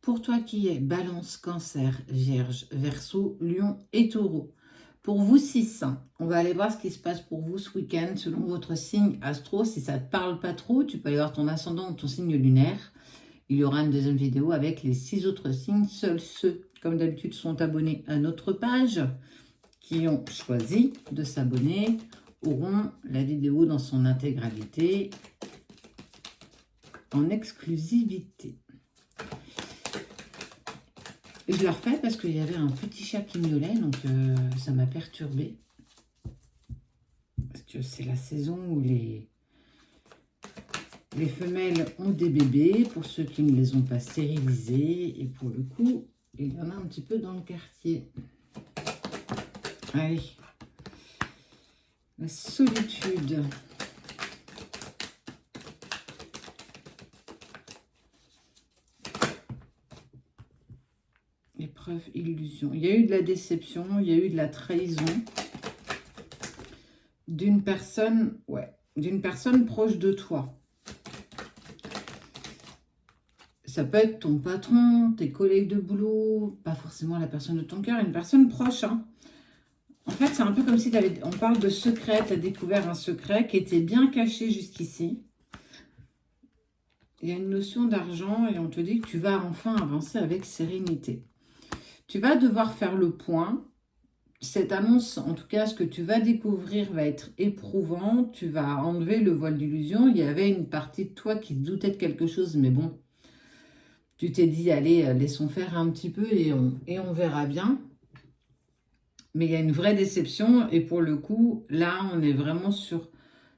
Pour toi qui es Balance, Cancer, Vierge, Verseau, Lion et Taureau. Pour vous 6, on va aller voir ce qui se passe pour vous ce week-end selon votre signe astro. Si ça ne te parle pas trop, tu peux aller voir ton ascendant ou ton signe lunaire. Il y aura une deuxième vidéo avec les 6 autres signes. Seuls ceux, comme d'habitude, sont abonnés à notre page, qui ont choisi de s'abonner, auront la vidéo dans son intégralité en exclusivité. Je le refais parce qu'il y avait un petit chat qui miaulait, donc ça m'a perturbée. Parce que c'est la saison où les femelles ont des bébés, pour ceux qui ne les ont pas stérilisés. Et pour le coup, il y en a un petit peu dans le quartier. Allez. La solitude. Épreuve, illusion. Il y a eu de la déception, il y a eu de la trahison d'une personne, d'une personne proche de toi. Ça peut être ton patron, tes collègues de boulot, pas forcément la personne de ton cœur, une personne proche. En fait, c'est un peu comme si on parle de secret, tu as découvert un secret qui était bien caché jusqu'ici. Il y a une notion d'argent et on te dit que tu vas enfin avancer avec sérénité. Tu vas devoir faire le point. Cette annonce, en tout cas, ce que tu vas découvrir va être éprouvant. Tu vas enlever le voile d'illusion. Il y avait une partie de toi qui doutait de quelque chose, mais bon, tu t'es dit, allez, laissons faire un petit peu et on verra bien. Mais il y a une vraie déception et pour le coup, là, on est vraiment sur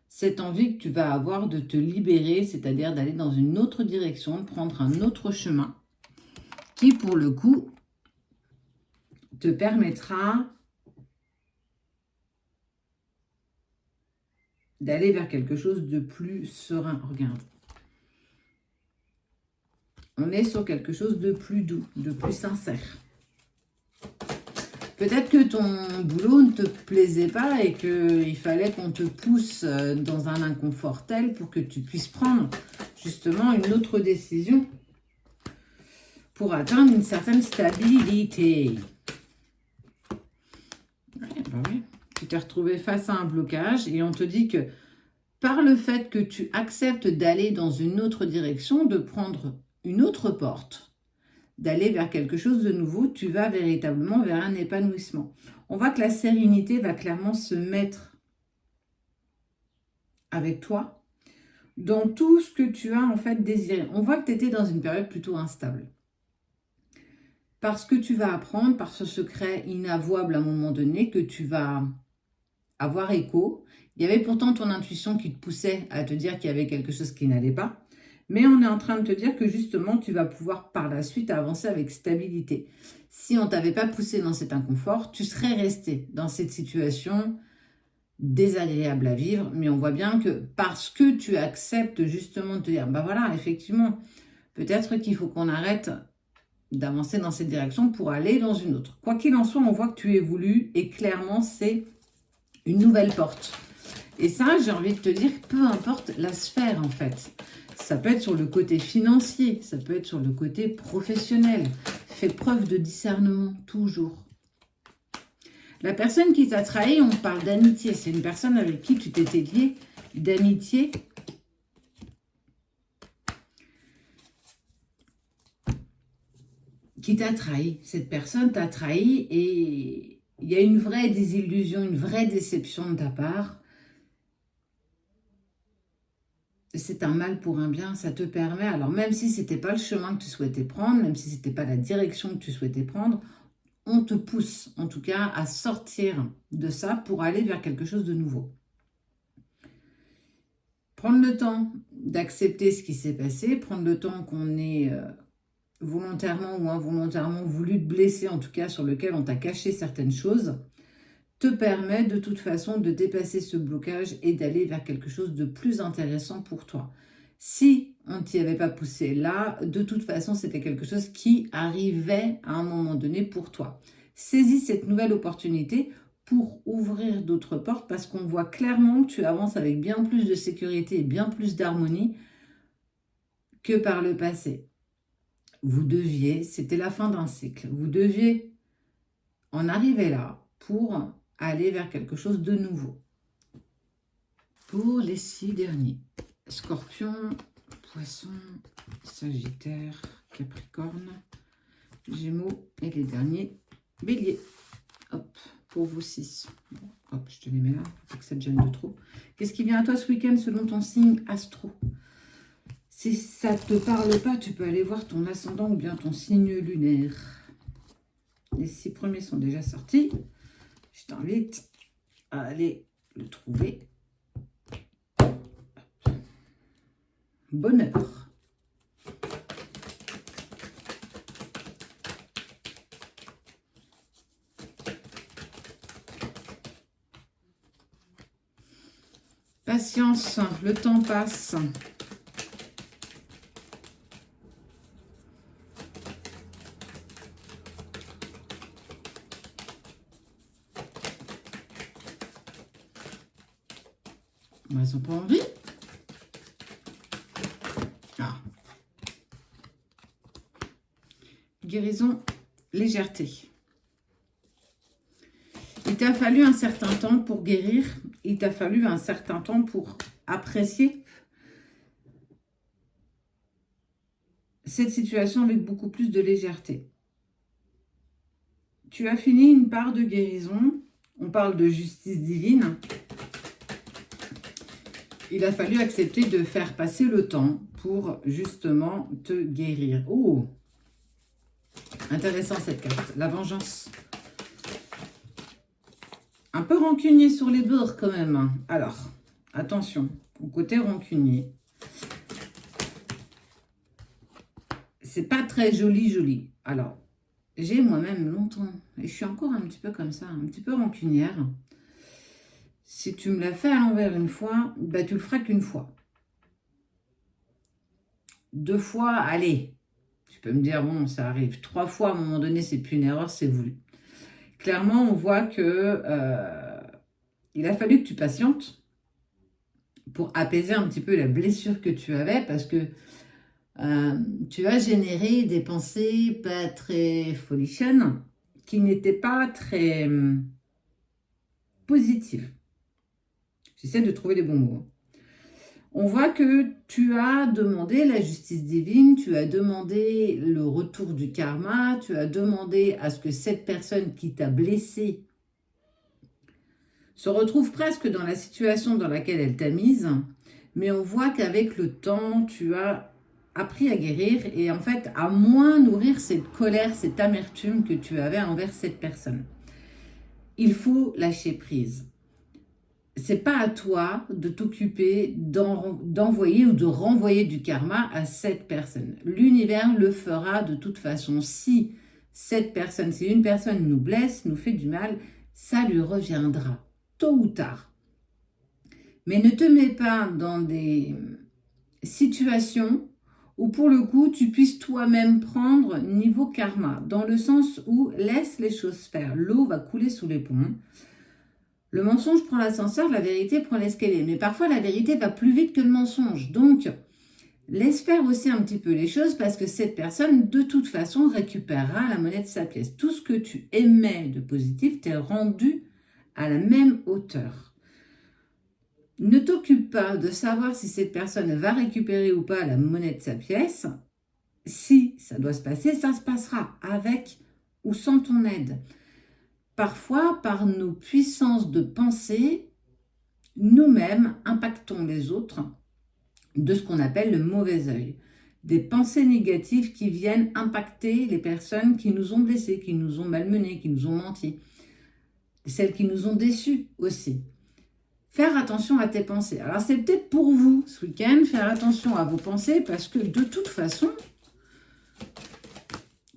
cette envie que tu vas avoir de te libérer, c'est-à-dire d'aller dans une autre direction, de prendre un autre chemin qui, pour le coup, te permettra d'aller vers quelque chose de plus serein. Regarde. On est sur quelque chose de plus doux, de plus sincère. Peut-être que ton boulot ne te plaisait pas et qu'il fallait qu'on te pousse dans un inconfort tel pour que tu puisses prendre justement une autre décision pour atteindre une certaine stabilité. Oui. Tu t'es retrouvé face à un blocage et on te dit que par le fait que tu acceptes d'aller dans une autre direction, de prendre une autre porte, d'aller vers quelque chose de nouveau, tu vas véritablement vers un épanouissement. On voit que la sérénité va clairement se mettre avec toi dans tout ce que tu as en fait désiré. On voit que tu étais dans une période plutôt instable. Parce que tu vas apprendre par ce secret inavouable à un moment donné que tu vas avoir écho. Il y avait pourtant ton intuition qui te poussait à te dire qu'il y avait quelque chose qui n'allait pas. Mais on est en train de te dire que justement, tu vas pouvoir par la suite avancer avec stabilité. Si on ne t'avait pas poussé dans cet inconfort, tu serais resté dans cette situation désagréable à vivre. Mais on voit bien que parce que tu acceptes justement de te dire, bah voilà, effectivement, peut-être qu'il faut qu'on arrête d'avancer dans cette direction pour aller dans une autre. Quoi qu'il en soit, on voit que tu évolues et clairement, c'est une nouvelle porte. Et ça, j'ai envie de te dire, peu importe la sphère en fait. Ça peut être sur le côté financier, ça peut être sur le côté professionnel. Fais preuve de discernement, toujours. La personne qui t'a trahi, on parle d'amitié. C'est une personne avec qui tu t'étais lié d'amitié. Qui t'a trahi. Cette personne t'a trahi et il y a une vraie désillusion, une vraie déception de ta part. C'est un mal pour un bien, ça te permet, alors même si ce n'était pas le chemin que tu souhaitais prendre, même si ce n'était pas la direction que tu souhaitais prendre, on te pousse en tout cas à sortir de ça pour aller vers quelque chose de nouveau. Prendre le temps d'accepter ce qui s'est passé, prendre le temps qu'on ait volontairement ou involontairement voulu te blesser, en tout cas sur lequel on t'a caché certaines choses, te permet de toute façon de dépasser ce blocage et d'aller vers quelque chose de plus intéressant pour toi. Si on ne t'y avait pas poussé là, de toute façon, c'était quelque chose qui arrivait à un moment donné pour toi. Saisis cette nouvelle opportunité pour ouvrir d'autres portes parce qu'on voit clairement que tu avances avec bien plus de sécurité et bien plus d'harmonie que par le passé. vous deviez, c'était la fin d'un cycle, vous deviez en arriver là pour aller vers quelque chose de nouveau. Pour les 6 derniers, Scorpion, Poisson, Sagittaire, Capricorne, Gémeaux et les derniers, Bélier. Hop, pour vous 6. Bon, hop, je te les mets là, pour que ça te gêne de trop. Qu'est-ce qui vient à toi ce week-end selon ton signe astro? Si ça ne te parle pas, tu peux aller voir ton ascendant ou bien ton signe lunaire. Les 6 premiers sont déjà sortis. Je t'invite à aller le trouver. Bonheur. Patience, le temps passe. Ils n'ont pas envie. Ah. Guérison, légèreté. Il t'a fallu un certain temps pour guérir. Il t'a fallu un certain temps pour apprécier cette situation avec beaucoup plus de légèreté. Tu as fini une part de guérison. On parle de justice divine. Il a fallu accepter de faire passer le temps pour justement te guérir. Oh, intéressant cette carte. La vengeance. Un peu rancunier sur les bords quand même. Alors, attention, au côté rancunier. C'est pas très joli. Alors, j'ai moi-même longtemps, et je suis encore un petit peu comme ça, un petit peu rancunière. Si tu me l'as fait à l'envers une fois, bah, tu le feras qu'une fois. 2 fois, allez. Tu peux me dire, bon, ça arrive. 3 fois, à un moment donné, c'est plus une erreur, c'est voulu. Clairement, on voit que il a fallu que tu patientes pour apaiser un petit peu la blessure que tu avais parce que tu as généré des pensées pas très folichonnes qui n'étaient pas très positives. J'essaie de trouver les bons mots. On voit que tu as demandé la justice divine, tu as demandé le retour du karma, tu as demandé à ce que cette personne qui t'a blessé se retrouve presque dans la situation dans laquelle elle t'a mise, mais on voit qu'avec le temps, tu as appris à guérir et en fait à moins nourrir cette colère, cette amertume que tu avais envers cette personne. Il faut lâcher prise. C'est pas à toi de t'occuper d'envoyer ou de renvoyer du karma à cette personne. L'univers le fera de toute façon. Si une personne nous blesse, nous fait du mal, ça lui reviendra, tôt ou tard. Mais ne te mets pas dans des situations où pour le coup, tu puisses toi-même prendre niveau karma, dans le sens où laisse les choses faire. L'eau va couler sous les ponts. Le mensonge prend l'ascenseur, la vérité prend l'escalier. Mais parfois, la vérité va plus vite que le mensonge. Donc, laisse faire aussi un petit peu les choses parce que cette personne, de toute façon, récupérera la monnaie de sa pièce. Tout ce que tu émets de positif t'est rendu à la même hauteur. Ne t'occupe pas de savoir si cette personne va récupérer ou pas la monnaie de sa pièce. Si ça doit se passer, ça se passera avec ou sans ton aide. Parfois, par nos puissances de pensée, nous-mêmes impactons les autres de ce qu'on appelle le mauvais œil. Des pensées négatives qui viennent impacter les personnes qui nous ont blessés, qui nous ont malmenés, qui nous ont menti. Celles qui nous ont déçus aussi. Faire attention à tes pensées. Alors, c'est peut-être pour vous, ce week-end, faire attention à vos pensées parce que de toute façon,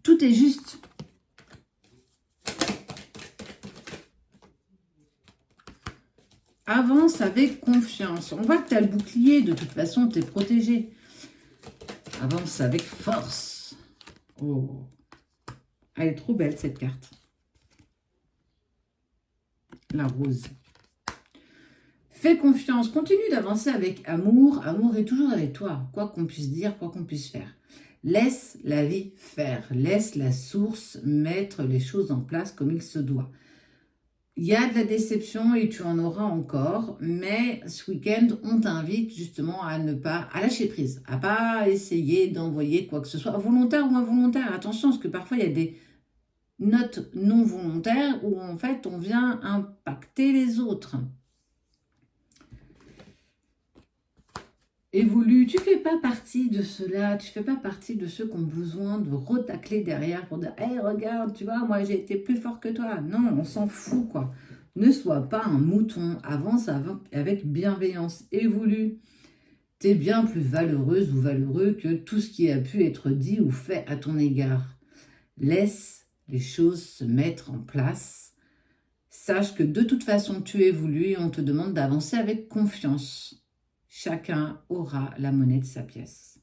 tout est juste. Avance avec confiance. On voit que tu as le bouclier, de toute façon, tu es protégé. Avance avec force. Oh, elle est trop belle, cette carte. La rose. Fais confiance, continue d'avancer avec amour. Amour est toujours avec toi, quoi qu'on puisse dire, quoi qu'on puisse faire. Laisse la vie faire, laisse la source mettre les choses en place comme il se doit. Il y a de la déception et tu en auras encore, mais ce week-end, on t'invite justement à ne pas, à lâcher prise, à pas essayer d'envoyer quoi que ce soit, volontaire ou involontaire. Attention, parce que parfois il y a des notes non volontaires où en fait on vient impacter les autres. Évolue, tu fais pas partie de ceux-là, tu fais pas partie de ceux qui ont besoin de retacler derrière pour dire hey, regarde, tu vois, moi j'ai été plus fort que toi. Non, on s'en fout, quoi. Ne sois pas un mouton, avance avec bienveillance, évolue. Tu es bien plus valeureuse ou valeureux que tout ce qui a pu être dit ou fait à ton égard. Laisse les choses se mettre en place. Sache que de toute façon, tu évolues et on te demande d'avancer avec confiance. Chacun aura la monnaie de sa pièce.